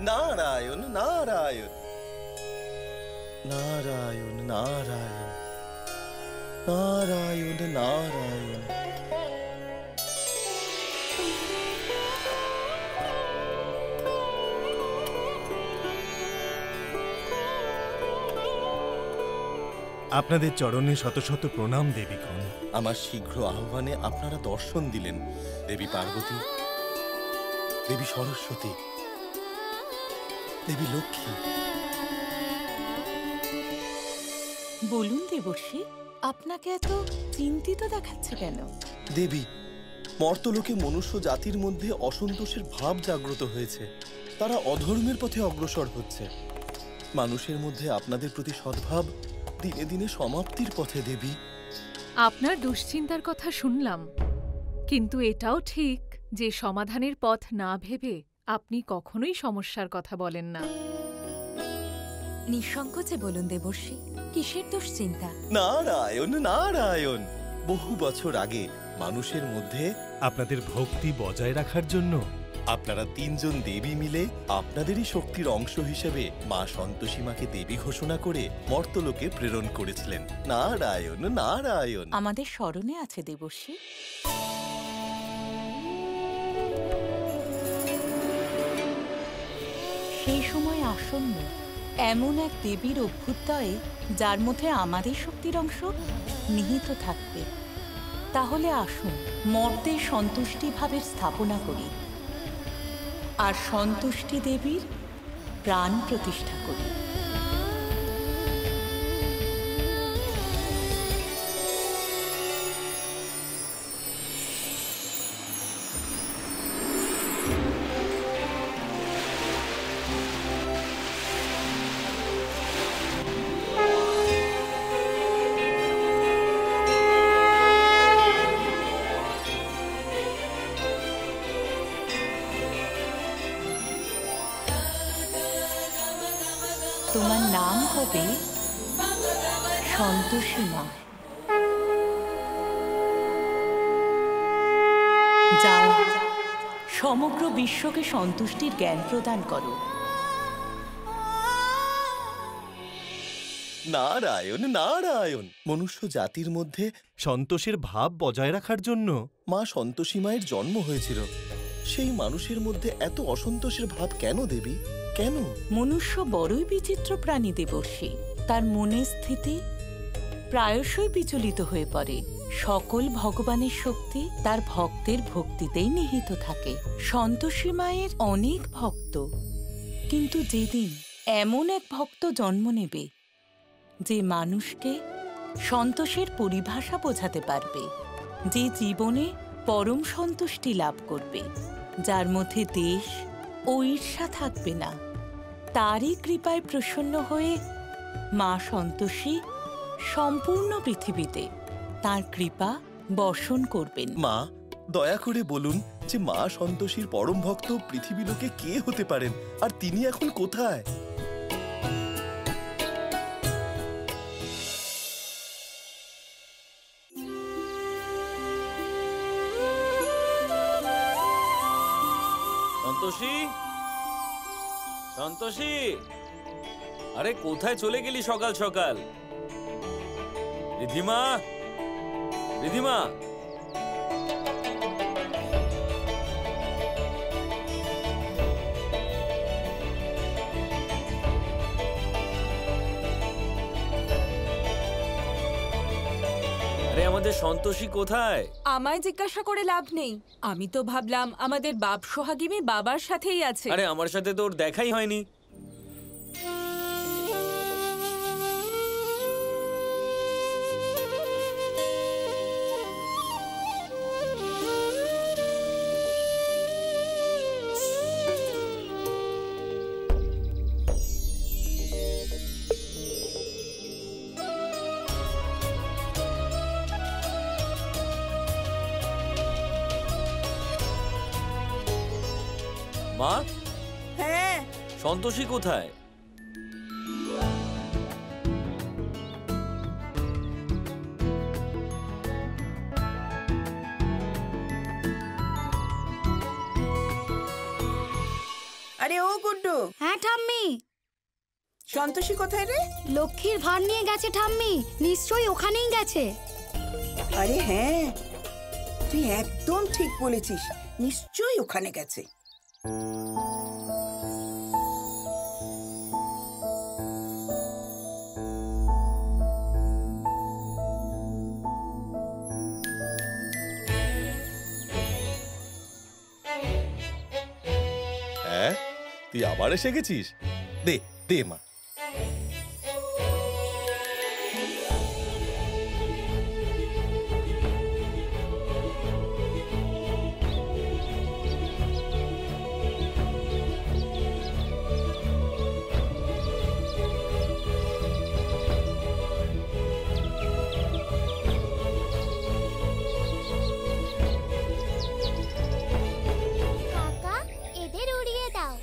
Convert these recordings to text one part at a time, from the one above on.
নারায়ণ নারায়ণ নারায়ণ নারায়ণ নারায়ণ নারায়ণ। আপনাদের চরণে শত শত প্রণাম দেবীগণ। আমার শীঘ্র আহ্বানে আপনারা দর্শন দিলেন দেবী পার্বতী, দেবী সরস্বতী, দেবী লক্ষ্মী। বলুন দেবর্ষী, আপনাকে এত চিন্তিত দেখাচ্ছে কেন? দেবী, মর্তলোকে মনুষ্য জাতির মধ্যে অসন্তোষের ভাব জাগ্রত হয়েছে। তারা অধর্মের পথে অগ্রসর হচ্ছে। মানুষের মধ্যে আপনাদের প্রতি সদ্ভাব দিনে দিনে সমাপ্তির পথে দেবী। আপনার দুশ্চিন্তার কথা শুনলাম, কিন্তু এটাও ঠিক যে সমাধানের পথ না ভেবে আপনি কখনোই সমস্যার কথা বলেন না। নিঃসংকোচে বলুন দেবর্ষী, কিসের দুশ্চিন্তা? নারায়ণ নারায়ণ। বহু বছর আগে মানুষের মধ্যে আপনাদের ভক্তি বজায় রাখার জন্য আপনারা তিনজন দেবী মিলে আপনাদেরই শক্তির অংশ হিসেবে মা সন্তোষীমাকে দেবী ঘোষণা করে মর্তলোকে প্রেরণ করেছিলেন। নারায়ণ নারায়ণ। আমাদের স্মরণে আছে দেবর্ষী। সেই সময় আসন্ন এমন এক দেবীর অভ্যুদয়ে যার মধ্যে আমাদের শক্তির অংশ নিহিত থাকবে। তাহলে আসুন মর্তে সন্তুষ্টি ভাবের স্থাপনা করি আর সন্তুষ্টি দেবীর প্রাণ প্রতিষ্ঠা করি। তোমার নাম হবে সন্তোষী মা। যাও, সমগ্র বিশ্বকে সন্তুষ্টির জ্ঞান প্রদান করো। নারায়ণ নারায়ণ। মনুষ্য জাতির মধ্যে সন্তোষের ভাব বজায় রাখার জন্য মা সন্তোষী মায়ের জন্ম হয়েছিল। সেই মানুষের মধ্যে এত অসন্তোষের ভাব কেন দেবী, কেন? মনুষ্য বড়ই বিচিত্র প্রাণী দেবর্ষী। তার মনের স্থিতি প্রায়শই বিচলিত হয়ে পড়ে। সকল ভগবানের শক্তি তার ভক্তের ভক্তিতেই নিহিত থাকে। সন্তোষী মায়ের অনেক ভক্ত, কিন্তু যেদিন এমন এক ভক্ত জন্ম নেবে যে মানুষকে সন্তোষের পরিভাষা বোঝাতে পারবে, যে জীবনে পরম সন্তুষ্টি লাভ করবে, যার মধ্যে দেশ ও ঈর্ষা থাকবে না, তারই কৃপায় প্রসন্ন হয়ে মা সন্তোষী সম্পূর্ণ পৃথিবীতে তার কৃপা বর্ষণ করবেন। মা, দয়া করে বলুন যে মা সন্তোষীর পরম ভক্ত পৃথিবীলোকে কে হতে পারেন, আর তিনি এখন কোথায়? সন্তোষী, সন্তোষী, আরে কোথায় চলে গেলি সকাল সকাল? রিধিমা, রিধিমা, আরে আমাদের সন্তোষী কোথায়? আমায় জিজ্ঞাসা করে লাভ নেই। আমি তো ভাবলাম আমাদের বাপ সোহাগিনী বাবার সাথেই আছে। আরে আমার সাথে তো ওর দেখাই হয়নি। মা, হ্যাঁ, সন্তোষী কোথায়? আরে ও গুড্ডু। হ্যাঁ ঠাম্মি। সন্তোষী কোথায় রে? লক্ষ্মীর ভার নিয়ে গেছে ঠাম্মি, নিশ্চয়ই ওখানেই গেছে। আরে হ্যাঁ, তুই একদম ঠিক বলেছিস, নিশ্চয়ই ওখানে গেছে। হ্যাঁ, তুই আবার এসে গেছিস? দে দে মা। কাকা, এদের উড়িয়ে দাও।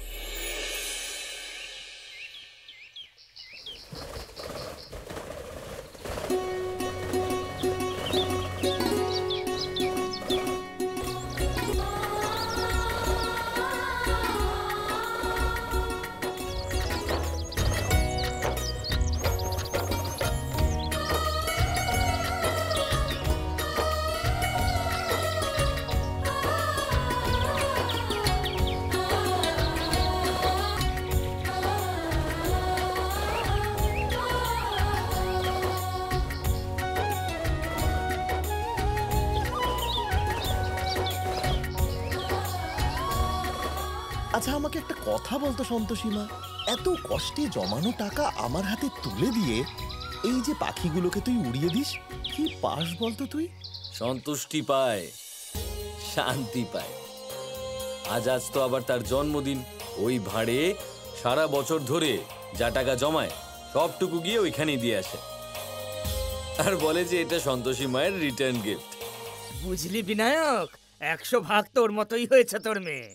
আচ্ছা, আমাকে একটা কথা বলতো সন্তোষী মা, এত কষ্টে জমানো টাকা আমার হাতে তুলে দিয়ে এই যে পাখিগুলোকে তুই উড়িয়ে দিস, কি পাস বলতো তুই? সন্তুষ্টি পায়, শান্তি পায়। আজ তো আবার তার জন্মদিন। ওই ভাড়ে সারা বছর ধরে যা টাকা জমায় সবটুকু গিয়ে ওইখানেই দিয়ে আসে, আর বলে যে এটা সন্তোষী মায়ের রিটার্ন গিফট। বুঝলি বিনায়ক, 100 ভাগ তোর মতোই হয়েছে তোর মেয়ে।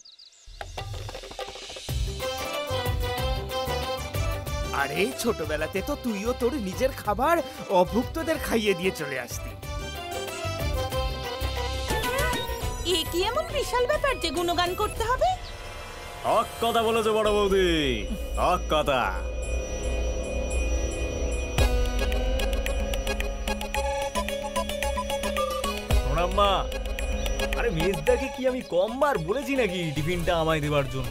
আরে ছোটবেলাতে তো তুইও তোর নিজের খাবার অভুক্তদের খাইয়ে দিয়ে চলে আসতি। এ কি এমন বিশাল ব্যাপার যে গুণগান করতে হবে? হক কথা বলেছো বড় বৌদি, হক কথা। প্রণাম মা। আরে মেজদাকে কি আমি কমবার বলেছি নাকি টিফিনটা আমায় দেবার জন্য?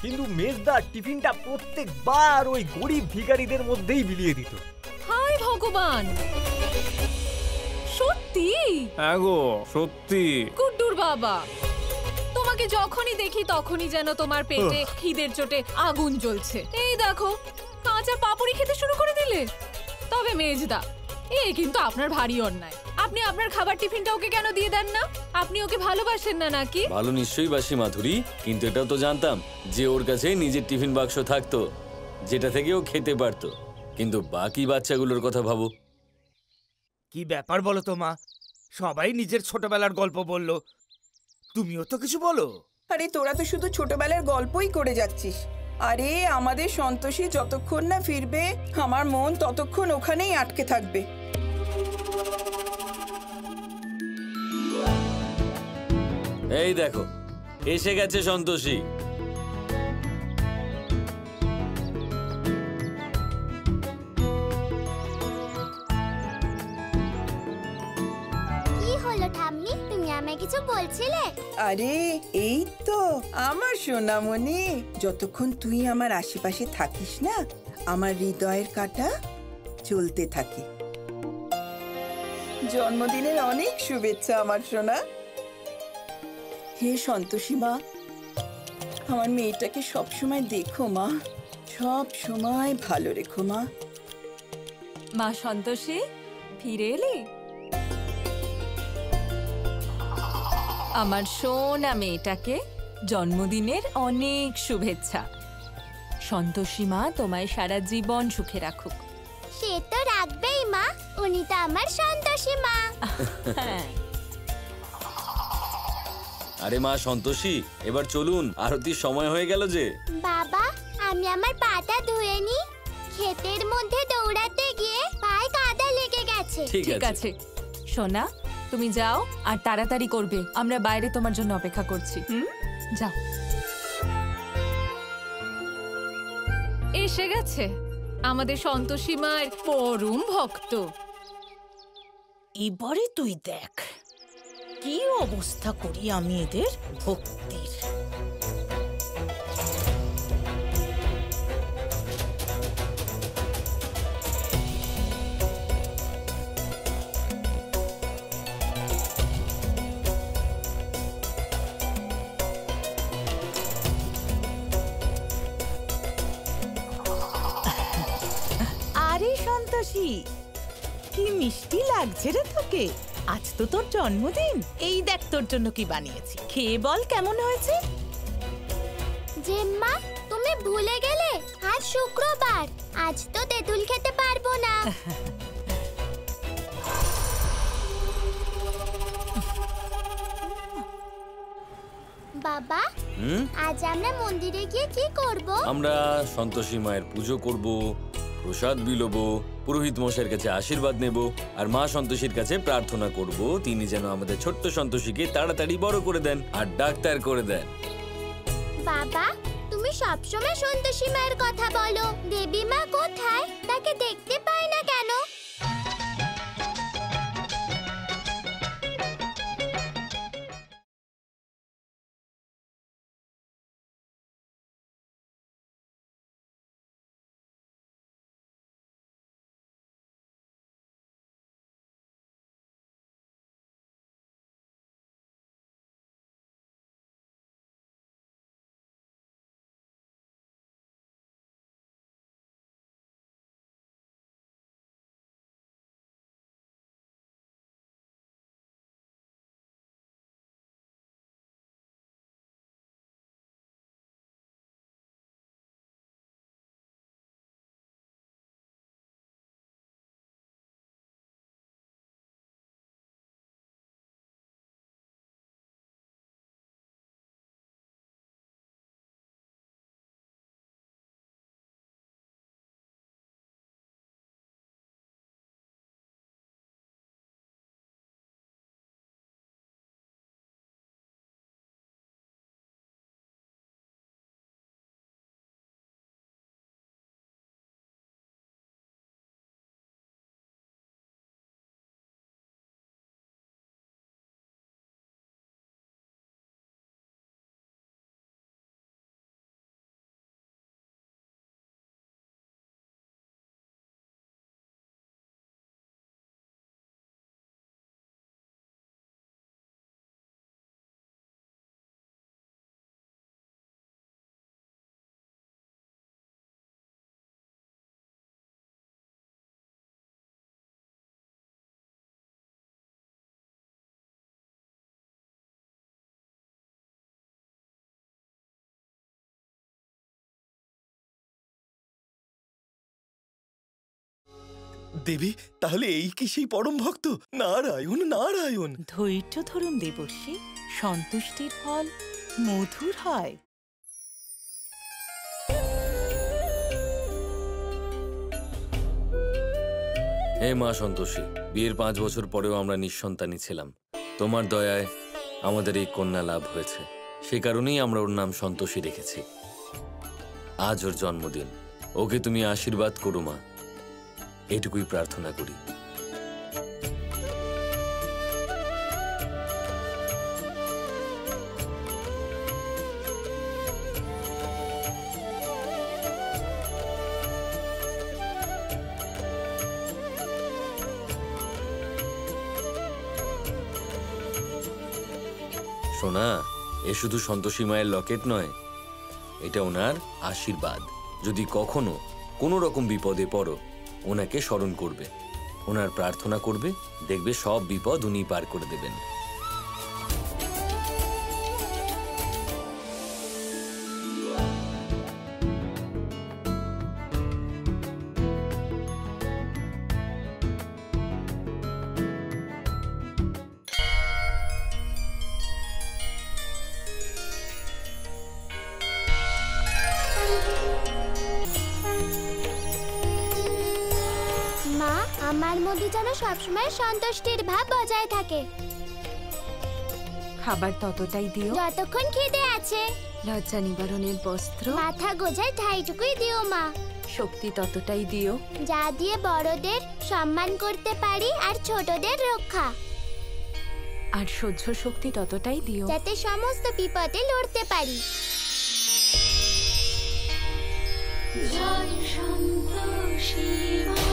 কিন্তু মেজদা টিফিনটা প্রত্যেকবার ওই গরিব ভিখারিদের মধ্যেই বিলিয়ে দিত। হায় ভগবান, সত্যি? হ্যাঁ গো সত্যি। গুড্ডুর বাবা, তোমাকে যখনই দেখি তখনই যেন তোমার পেটে খিদের চোটে আগুন জ্বলছে। এই দেখো, কাঁচা পাপড়ি খেতে শুরু করে দিলে। তবে মেজদা, এ কিন্তু আপনার ভারী অন্যায়। আপনি আপনার খাবার টিফিনটা ওকে কেন দিয়ে দেন না? আপনি ওকে ভালোবাসেন না নাকি? ভালো নিশ্চয়ই বাসি মাধুরী, কিন্তু এটাও তো জানতাম যে ওর কাছে নিজের টিফিন বাক্স থাকতো যেটা থেকে ও খেতে পারতো। কিন্তু বাকি বাচ্চাগুলোর কথা ভাবো। কি ব্যাপার বলো তো মা, সবাই নিজের ছোটবেলার গল্প বললো, তুমিও তো কিছু বলো। আরে তোরা তো শুধু ছোটবেলার গল্পই করে যাচ্ছিস। আরে আমাদের সন্তোষী যতক্ষণ না ফিরবে, আমার মন ততক্ষণ ওখানেই আটকে থাকবে। এই দেখো, এসে গেছে সন্তোষী। কি হলো ঠাম্মি, তুমি আমায় কিছু বলছিলে? আরে এই তো আমার সোনামণি, যতক্ষণ তুই আমার আশেপাশে থাকিস না, আমার হৃদয়ের কাঁটা চলতে থাকে। জন্মদিনের অনেক শুভেচ্ছা আমার সোনা। হে সন্তোষী মা, আমার মেয়েটাকে সবসময় দেখো মা, সব সময় ভালো রেখো মা। মা সন্তোষী, ফিরে এলি? আমার সোনা মেয়েটাকে জন্মদিনের অনেক শুভেচ্ছা। সন্তোষী মা তোমায় সারা জীবন সুখে রাখুক। সে তো রাখবেই মা, উনি তো আমার সন্তোষী মা। হ্যাঁ। আরে মা সন্তোষী, এবার চলুন, আরতির সময় হয়ে গেল যে। বাবা, আমি আমার পাটা ধুয়ে নি। ক্ষেতের মধ্যে দৌড়াতে গিয়ে পায়ে কাদা লেগে গেছে। ঠিক আছে সোনা, তুমি যাও আর তাড়াতাড়ি করবে। আমরা বাইরে তোমার জন্য অপেক্ষা করছি। যাও। এসে গেছে আমাদের সন্তোষী মায়ের পরম ভক্ত। এবারে তুই দেখ কি অবস্থা করি আমি এদের ভক্তির। আরে সন্তোষী, কি মিষ্টি লাগছে রে তোকে। আজ তো তোর জন্মদিন, এই দেখ তোর জন্য কি বানিয়েছি, খেয়ে বল কেমন হয়েছে। জেম্মা, তুমি ভুলে গেলে আজ শুক্রবার, আজ তো তেঁতুল খেতে পারবো না। বাবা, আজ আমরা মন্দিরে গিয়ে কি করব? আমরা সন্তোষী মায়ের পুজো করব, প্রসাদ বিলোবো, পুরোহিত মশাইয়ের কাছে আশীর্বাদ নেব, আর মা সন্তোষীর কাছে প্রার্থনা করব তিনি যেন আমাদের ছোট্ট সন্তোষীকে তাড়াতাড়ি বড় করে দেন আর ডাক্তার করে দেন। বাবা, তুমি সবসময় সন্তোষী মায়ের কথা বলো, দেবী মা কোথায়? তাকে দেখতে পাই না কেন? দেবী, তাহলে এই কি সেই পরম ভক্ত? নারায়ণ নারায়ণ। ধৈর্য ধরুন দেবর্ষি, সন্তুষ্টির ফল মধুর হয়। হে মা সন্তোষী, বিয়ের 5 বছর পরেও আমরা নিঃসন্তানী ছিলাম। তোমার দয়ায় আমাদের এই কন্যা লাভ হয়েছে, সে কারণেই আমরা ওর নাম সন্তোষী রেখেছি। আজ ওর জন্মদিন, ওকে তুমি আশীর্বাদ করো মা, এটুকুই প্রার্থনা করি। সোনা, এ শুধু সন্তোষী মায়ের লকেট নয়, এটা ওনার আশীর্বাদ। যদি কখনো কোনো রকম বিপদে পড়ো, ওনাকে স্মরণ করবে, ওনার প্রার্থনা করবে, দেখবে সব বিপদ উনি পার করে দেবেন। মা, আমার মধ্যে যেন সবসময় সন্তুষ্টির ভাব বজায় থাকে। খাবার ততটাই দিও। যতক্ষণ খিদে আছে। লজ্জা নিবারণের বস্ত্র, মাথা গোজার ঠাইটুকুই দিও মা। শক্তি ততটাই দিও। যা দিয়ে বড়দের সম্মান করতে পারি আর ছোটদের রক্ষা। আর সহ্য শক্তি ততটাই দিও যাতে সমস্ত বিপদে লড়তে পারি। জয় সন্তোষী মা,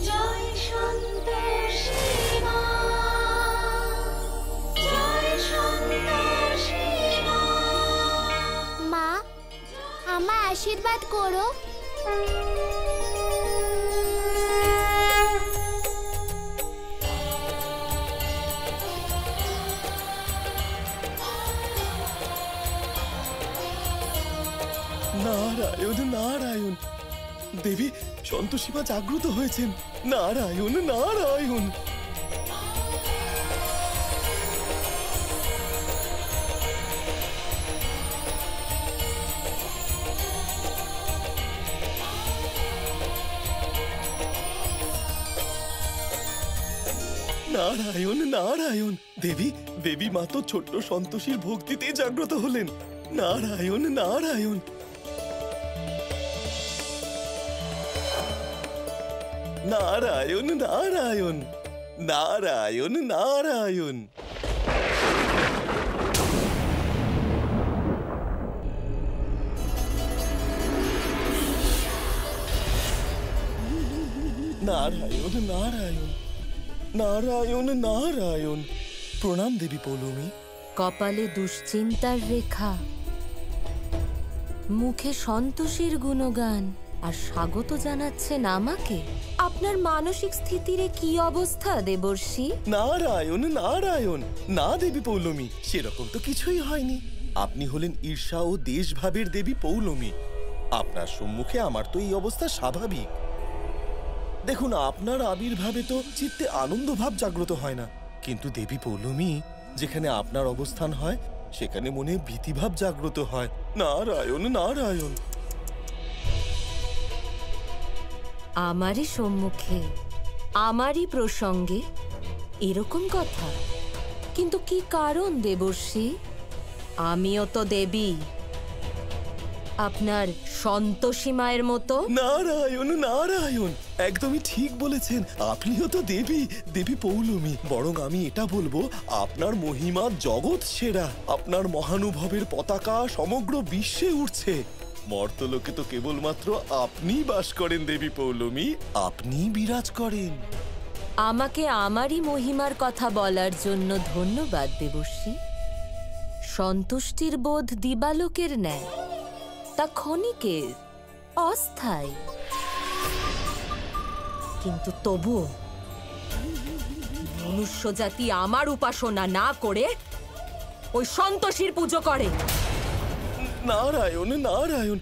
জয় সন্তোষী মা, জয় সন্তোষী মা। মা, আমার আশীর্বাদ করো। নারায়ণ নারায়ণ, দেবী সন্তোষীমা জাগ্রত হয়েছেন। নারায়ণ নারায়ণ। নারায়ণ নারায়ণ, দেবী দেবী মা তো ছোট্ট সন্তোষীর ভক্তিতে জাগ্রত হলেন। নারায়ণ নারায়ণ। নারায়ণ নারায়ণ, নারায়ণ নারায়ণ। নারায়ণ নারায়ণ, নারায়ণ নারায়ণ। প্রণাম দেবী পৌলমী। কপালে দুশ্চিন্তার রেখা, মুখে সন্তোষীর গুণগান, আর স্বাগত জানাচ্ছেন আমাকে। আপনার মানসিক স্থিতির কি অবস্থা দেবর্ষি? নারায়ণ নারায়ণ। না দেবী পৌলমী, সেরকম তো কিছুই হয়নি। আপনি হলেন ঈর্ষা ও দেশভাবের দেবী পৌলমী। আপনার সম্মুখে আমার তো এই অবস্থা স্বাভাবিক। দেখুন, আপনার আবির্ভাবে তো চিত্তে আনন্দ ভাব জাগ্রত হয় না, কিন্তু দেবী পৌলমী, যেখানে আপনার অবস্থান হয় সেখানে মনে ভীতিভাব জাগ্রত হয়। নারায়ণ নারায়ণ। আমারই সম্মুখে, আমারই প্রসঙ্গে এরকম কথা? কিন্তু কি কারণ দেবর্ষি? আমিও তো দেবী, আপনার সন্তোষী মায়ের মতো। নারায়ণ নারায়ণ, একদমই ঠিক বলেছেন। আপনিও তো দেবী, দেবী পৌলমী। বরং আমি এটা বলবো, আপনার মহিমা জগৎ সেরা। আপনার মহানুভবের পতাকা সমগ্র বিশ্বে উঠছে। মর্তলোকে তো কেবলমাত্র আপনিই বাস করেন দেবী পৌলমী, আপনিই বিরাজ করেন। আমাকে আমারই মহিমার কথা বলার জন্য ধন্যবাদ দেবর্ষি। সন্তুষ্টির বোধ দিবালোকের ন্যায়, তা ক্ষণিকের, অস্থায়ী। কিন্তু তবুও মনুষ্য জাতি আমার উপাসনা না করে ওই সন্তোষীর পুজো করে। নারায়ণ নারায়ণ।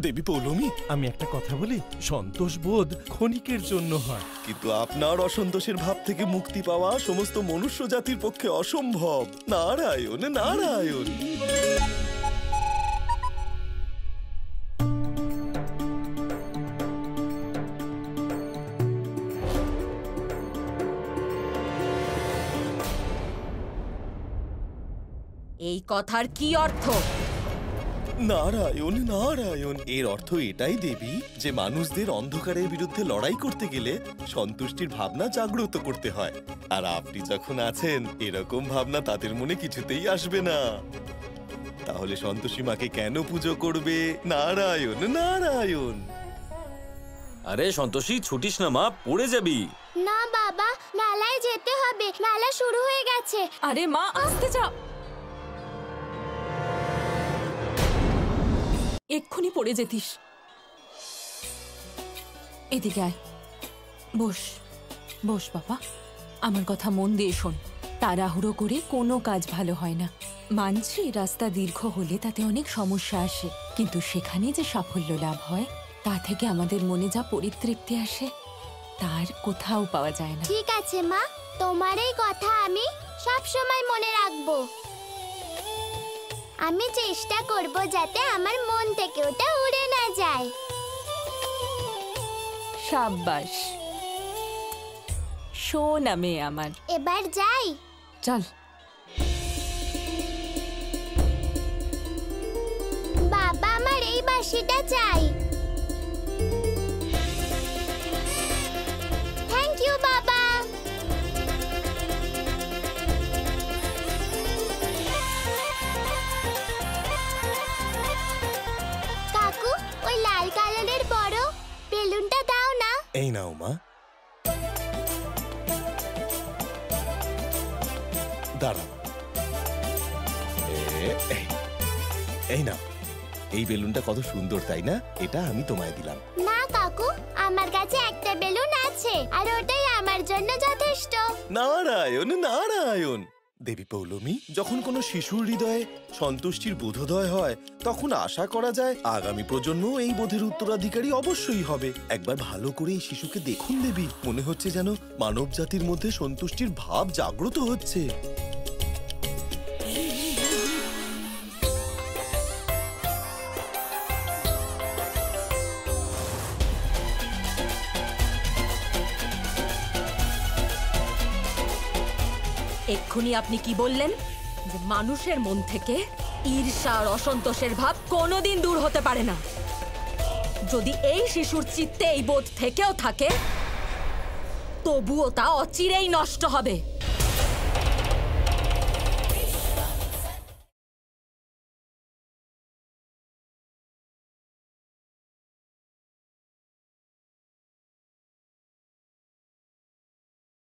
দেবী পৌলমী, আমি একটা কথা বলি, সন্তোষ বোধ ক্ষণিকের জন্য হয়, কিন্তু আপনার অসন্তোষের ভাব থেকে মুক্তি পাওয়া সমস্ত মনুষ্য জাতির পক্ষে অসম্ভব। নারায়ণ নারায়ণ। এই কথার কি অর্থ? নারায়ণ নারায়ণ, এর অর্থ এটাই দেবী যে মানুষদের অন্ধকারের বিরুদ্ধে লড়াই করতে গেলে সন্তুষ্টির ভাবনা জাগ্রত করতে হয়। আর আপনি যখন আছেন, এরকম ভাবনা তাদের মনে কিছুতেই আসবে না। তাহলে সন্তোষী মাকে কেন পুজো করবে? নারায়ণ নারায়ণ। আরে সন্তোষী, ছুটিস না মা, পড়ে যাবি। না বাবা, মেলায় যেতে হবে, মেলা শুরু হয়ে গেছে। আরে মা, আসতে যাও। এক্ষুনি পড়ে যেতিস। এদিকে আয়, বস বস বাবা, আমার কথা মন দিয়ে শোন। তাড়াহুড়ো করে কোনো কাজ ভালো হয় না। মানছি রাস্তা দীর্ঘ হলে তাতে অনেক সমস্যা আসে, কিন্তু সেখানে যে সাফল্য লাভ হয় তা থেকে আমাদের মনে যা পরিতৃপ্তি আসে তার কোথাও পাওয়া যায় না। ঠিক আছে মা, তোমার এই কথা আমি সব সময় মনে রাখবো। আমি চেষ্টা করব যাতে আমার মন থেকে ওটা উড়ে না যায়। সাব্বাস, শোন মেয়ে আমার। এবার যাই। চল। বাবা আমার এই বাঁশিটা চাই। থ্যাংক ইউ বাবা। কাকু ওই লাল কালারের বড় বেলুনটা দাও না। এই নাও মা। দাঁড়াও। এই নাও। এই বেলুনটা কত সুন্দর তাই না? এটা আমি তোমায় দিলাম। না কাকু, আমার কাছে একটা বেলুন আছে আর ওটাই আমার জন্য যথেষ্ট। নারায়ণ নারায়ণ। দেবী পৌলমী, যখন কোনো শিশুর হৃদয়ে সন্তুষ্টির বোধোদয় হয় তখন আশা করা যায় আগামী প্রজন্ম এই বোধের উত্তরাধিকারী অবশ্যই হবে। একবার ভালো করে এই শিশুকে দেখুন দেবী, মনে হচ্ছে যেন মানব জাতির মধ্যে সন্তুষ্টির ভাব জাগ্রত হচ্ছে। এক্ষুনি আপনি কি বললেন? যে মানুষের মন থেকে ঈর্ষা আর অসন্তোষের ভাব কোনোদিন দূর হতে পারে না। যদি এই শিশুর চিত্তে এই বোধ থেকেও থাকে তবুও তা অচিরেই নষ্ট হবে।